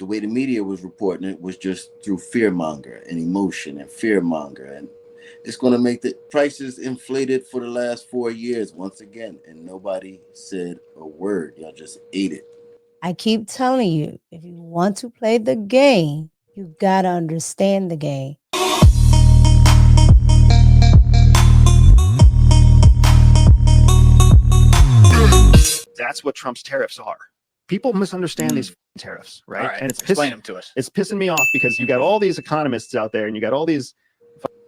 the way the media was reporting it was just through fearmonger and emotion and fearmonger, and it's going to make the prices inflated for the last 4 years once again, and nobody said a word. Y'all just ate it. I keep telling you, if you want to play the game, you got to understand the game. That's what Trump's tariffs are. People misunderstand these tariffs, right? All right, and it's explain them to us. It's pissing me off because you got all these economists out there and you got all these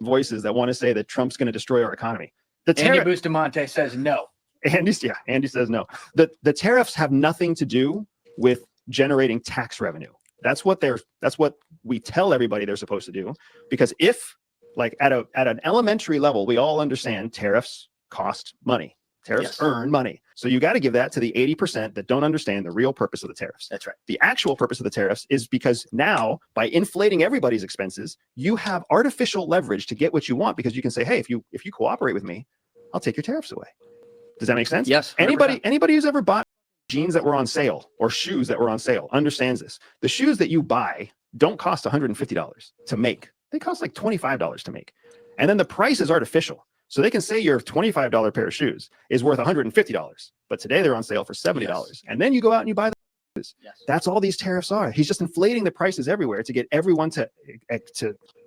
voices that want to say that Trump's going to destroy our economy. Andy Bustamante says no. Andy says no. The tariffs have nothing to do with generating tax revenue. That's what we tell everybody they're supposed to do. Because if, like, at an elementary level, we all understand tariffs cost money. Tariffs earn money. So you got to give that to the 80% that don't understand the real purpose of the tariffs. That's right. The actual purpose of the tariffs is because now, by inflating everybody's expenses, you have artificial leverage to get what you want, because you can say, hey, if you cooperate with me, I'll take your tariffs away. Does that make sense? Yes. 100%. Anybody who's ever bought jeans that were on sale or shoes that were on sale understands this. The shoes that you buy don't cost $150 to make. They cost like $25 to make. And then the price is artificial. So they can say your $25 pair of shoes is worth $150, but today they're on sale for $70. Yes. And then you go out and you buy the shoes. Yes. That's all these tariffs are. He's just inflating the prices everywhere to get everyone to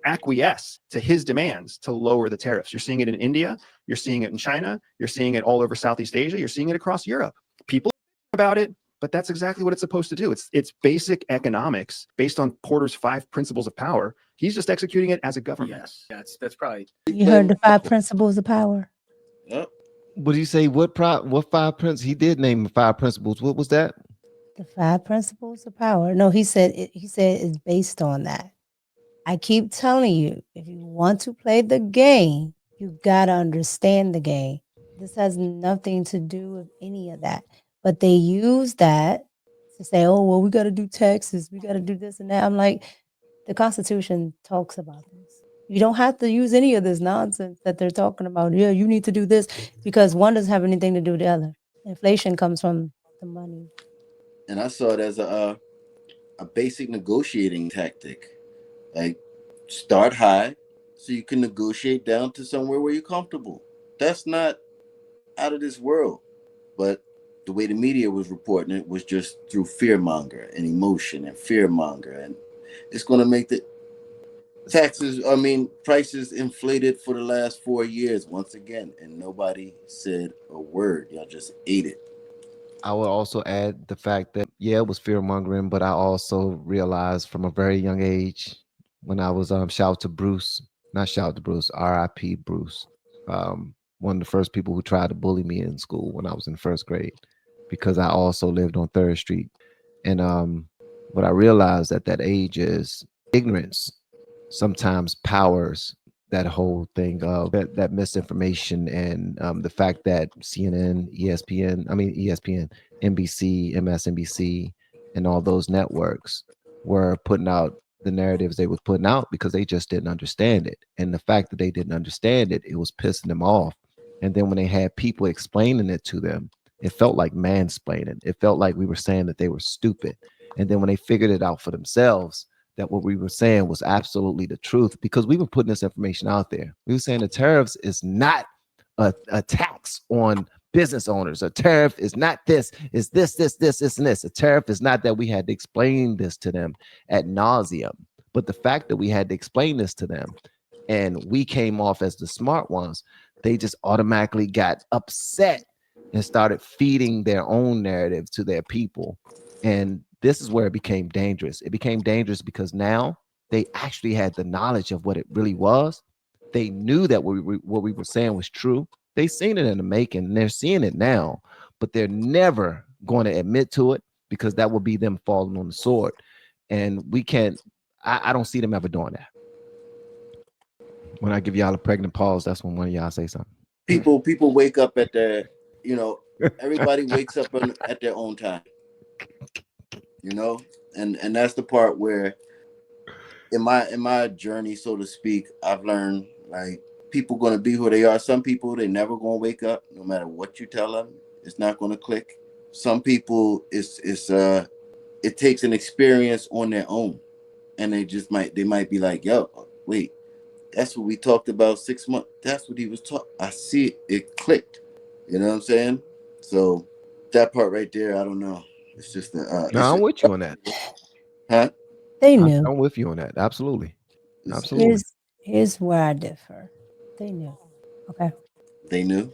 acquiesce to his demands to lower the tariffs. You're seeing it in India. You're seeing it in China. You're seeing it all over Southeast Asia. You're seeing it across Europe. People about it, but that's exactly what it's supposed to do. It's basic economics based on Porter's 5 principles of power. He's just executing it as a government. Yes, that's probably. You heard the 5 principles of power. Yep. What did you say? What 5 principles? He did name 5 principles. What was that? The 5 principles of power. No, he said it's based on that. I keep telling you, if you want to play the game, you got to understand the game. This has nothing to do with any of that. But they use that to say, oh, well, we got to do taxes. We got to do this and that. I'm like, the Constitution talks about this. You don't have to use any of this nonsense that they're talking about. Yeah, you need to do this, because one doesn't have anything to do with the other. Inflation comes from the money. And I saw it as a basic negotiating tactic. Like, start high so you can negotiate down to somewhere where you're comfortable. That's not out of this world. But the way the media was reporting it was just through fearmonger and emotion and fearmonger, and it's going to make the prices inflated for the last 4 years once again, and nobody said a word. Y'all just ate it. I would also add the fact that, it was fear mongering, but I also realized from a very young age, when I was R.I.P. Bruce, one of the first people who tried to bully me in school when I was in first grade, because I also lived on 3rd Street. And what I realized at that age is ignorance sometimes powers that whole thing of that misinformation, and the fact that CNN, NBC, MSNBC, and all those networks were putting out the narratives they were putting out because they just didn't understand it. And the fact that they didn't understand it, it was pissing them off. And then when they had people explaining it to them, it felt like mansplaining. It felt like we were saying that they were stupid. And then when they figured it out for themselves, that what we were saying was absolutely the truth, because we were putting this information out there. We were saying the tariffs is not a tax on business owners. A tariff is not this, is this, and this. A tariff is not that. We had to explain this to them ad nauseum. But the fact that we had to explain this to them and we came off as the smart ones, they just automatically got upset and started feeding their own narrative to their people. And this is where it became dangerous. It became dangerous because now they actually had the knowledge of what it really was. They knew that what we were saying was true. They seen it in the making, and they're seeing it now, but they're never going to admit to it, because that will be them falling on the sword. And we can't, I don't see them ever doing that. When I give y'all a pregnant pause, that's when one of y'all say something. People wake up at their, everybody wakes up at their own time, and that's the part where in my journey, so to speak, I've learned, like, people going to be who they are. Some people, they never going to wake up no matter what you tell them. It's not going to click. Some people, it's it takes an experience on their own, and they might be like, yo, wait, that's what we talked about 6 months. That's what he was talking. I see it. It clicked. You know what I'm saying? So that part right there, I don't know. It's just No, I'm with you on that. huh? They knew. I'm with you on that. Absolutely. It's- Absolutely. Here's where I differ. They knew. Okay. They knew.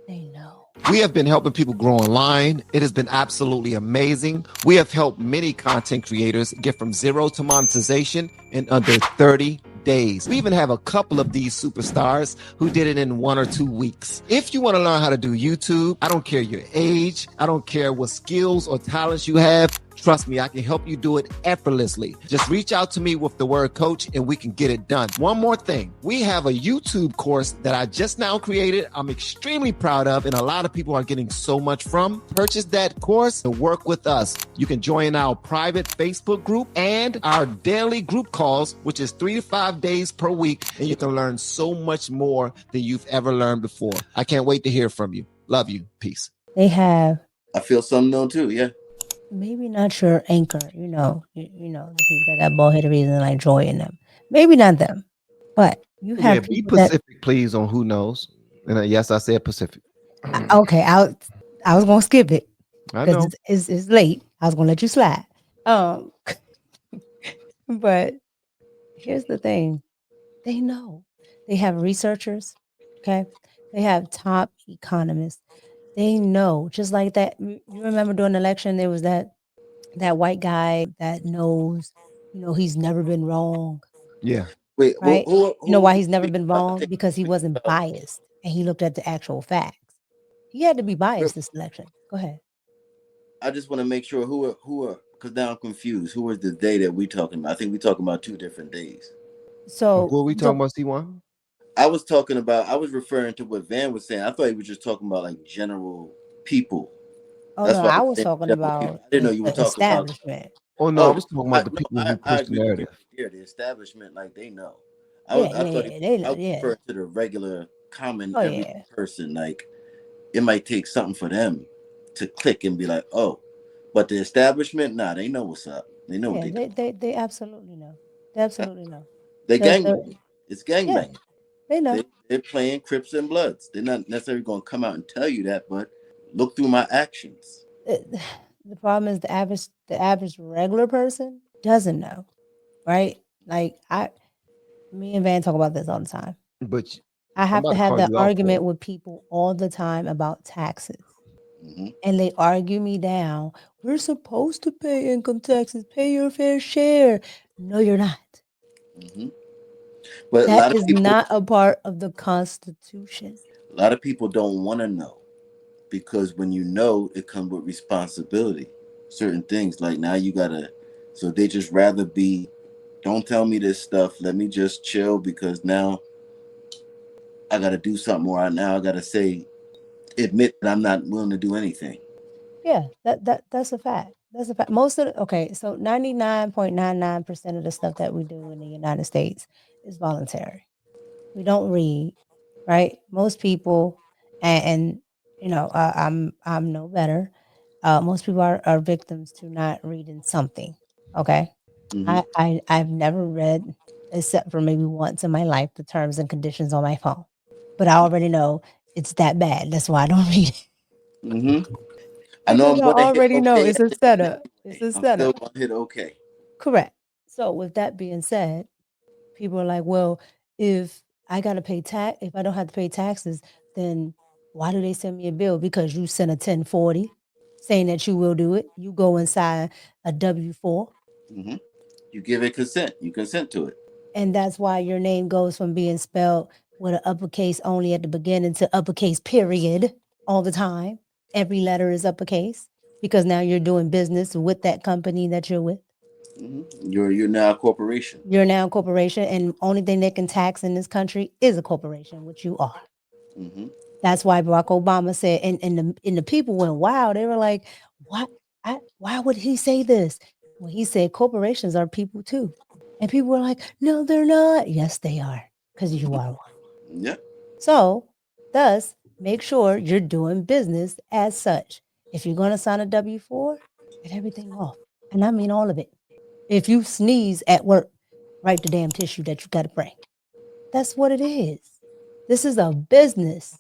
They know. We have been helping people grow online. It has been absolutely amazing. We have helped many content creators get from zero to monetization in under 30 days. We even have a couple of these superstars who did it in 1 or 2 weeks. If you want to learn how to do YouTube, I don't care your age, I don't care what skills or talents you have. Trust me, I can help you do it effortlessly. Just reach out to me with the word coach and we can get it done. One more thing. We have a YouTube course that I just now created. I'm extremely proud of, and a lot of people are getting so much from. Purchase that course and work with us. You can join our private Facebook group and our daily group calls, which is 3 to 5 days per week, and you can learn so much more than you've ever learned before. I can't wait to hear from you. Love you. Peace. They have I feel something though too. Yeah. maybe not your anchor, you know, the people that got bald headed reason like joy in them. Maybe not them, but you have Yeah, be people that Pacific, please, on who knows. And yes, I said Pacific. okay. I was gonna skip it I because know. it's late. I was gonna let you slide. But here's the thing: they know. They have researchers. Okay, they have top economists. They know, just like that. You remember during the election, there was that white guy that knows, he's never been wrong, Yeah. Wait. right? Who You know was why the he's never speaker been about wrong? that? Because he wasn't biased and he looked at the actual facts. He had to be biased this election. Go ahead. I just want to make sure because now I'm confused. Who was the day that we talking about? I think we talking about 2 different days. So What are we talking about, C1? I was referring to what Van was saying. I thought he was just talking about like general people. oh That's no, why I I was was saying talking general people. about I didn't know you were the talking about. establishment. Oh no, I Oh, was talking about the no, people who I push the agree with you narrative. here. The establishment, like they know. Yeah, I thought yeah, they I know, was yeah. referring to the regular, common, Oh every yeah, person. Like it might take something for them to click and be like, oh, but the establishment, nah, they know what's up. They know what yeah. they do. They absolutely know. They absolutely know. They The gangbang. It's yeah, gangbang. they know. They're playing Crips and Bloods. They're not necessarily going to come out and tell you that, but look through my actions. The problem is the average regular person doesn't know, right? Like me and Van talk about this all the time. But I I'm have about to to have call that you out for argument it. with people all the time about taxes. Mm-hmm. And they argue me down. We're supposed to pay income taxes, pay your fair share. No, you're not. Mm-hmm. But That is not a part of the Constitution. a lot of people don't want to know because when you know, it comes with responsibility. Certain things like now you gotta. So they just rather be. Don't tell me this stuff. Let me just chill because now I gotta do something. Or now I gotta admit that I'm not willing to do anything. Yeah, that's a fact. That's a fact. Okay, so 99.99% of the stuff that we do in the United States is voluntary. We don't read, right? Most people, and I'm no better. Most people are victims to not reading something. Okay, Mm-hmm. I've never read, except for maybe once in my life, the terms and conditions on my phone. But I already know it's that bad. That's why I don't read it. Mm-hmm. I know Because I'm I gonna hit already know okay it's at a the end setup. It's anyway. a I'm still setup. gonna hit okay. Correct. So with that being said, people are like, well, if I gotta pay tax, if I don't have to pay taxes, then why do they send me a bill? Because you sent a 1040 saying that you will do it. You go inside a W-4. Mm-hmm. You give it consent. You consent to it. And that's why your name goes from being spelled with an uppercase only at the beginning to uppercase period all the time. Every letter is uppercase because now you're doing business with that company that you're with. Mm-hmm. You're now a corporation. You're now a corporation, and only thing they can tax in this country is a corporation, which you are. Mm-hmm. That's why Barack Obama said, and the people went wow. They were like, "What? Why would he say this?" Well, he said corporations are people too, and people were like, "No, they're not." Yes, they are, because you are one. Yeah. So, thus, make sure you're doing business as such. If you're going to sign a W-4, get everything off. And I mean all of it. If you sneeze at work, write the damn tissue that you got to bring. That's what it is. This is a business.